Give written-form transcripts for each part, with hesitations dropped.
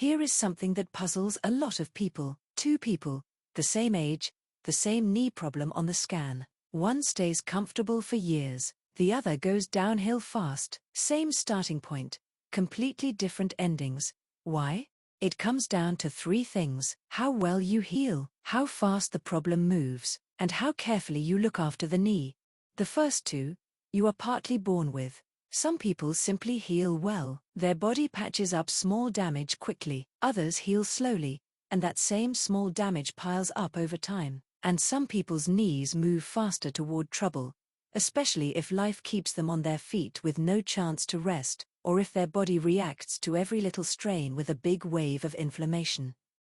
Here is something that puzzles a lot of people. Two people, the same age, the same knee problem on the scan. One stays comfortable for years, the other goes downhill fast. Same starting point, completely different endings. Why? It comes down to three things: how well you heal, how fast the problem moves, and how carefully you look after the knee. The first two, you are partly born with. Some people simply heal well, their body patches up small damage quickly. Others heal slowly, and that same small damage piles up over time. And some people's knees move faster toward trouble, especially if life keeps them on their feet with no chance to rest, or if their body reacts to every little strain with a big wave of inflammation.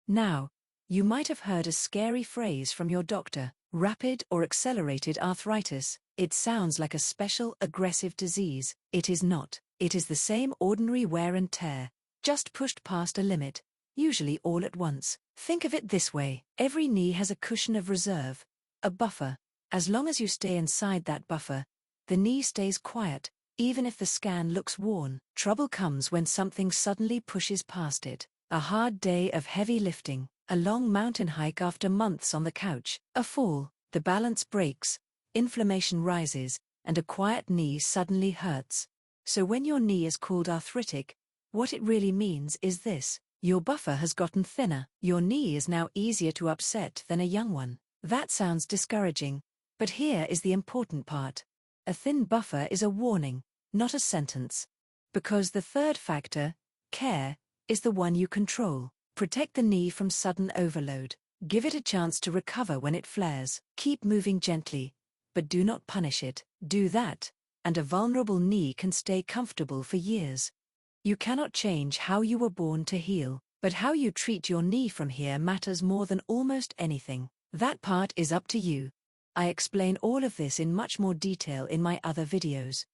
Now, you might have heard a scary phrase from your doctor: rapid or accelerated arthritis. It sounds like a special aggressive disease. It is not. It is the same ordinary wear and tear, just pushed past a limit, usually all at once. Think of it this way: every knee has a cushion of reserve, a buffer. As long as you stay inside that buffer, the knee stays quiet, even if the scan looks worn. Trouble comes when something suddenly pushes past it. A hard day of heavy lifting, a long mountain hike after months on the couch, a fall, the balance breaks, inflammation rises, and a quiet knee suddenly hurts. So when your knee is called arthritic, what it really means is this: your buffer has gotten thinner. Your knee is now easier to upset than a young one. That sounds discouraging, but here is the important part. A thin buffer is a warning, not a sentence. Because the third factor, care, is the one you control. Protect the knee from sudden overload. Give it a chance to recover when it flares. Keep moving gently, but do not punish it. Do that, and a vulnerable knee can stay comfortable for years. You cannot change how you were born to heal, but how you treat your knee from here matters more than almost anything. That part is up to you. I explain all of this in much more detail in my other videos.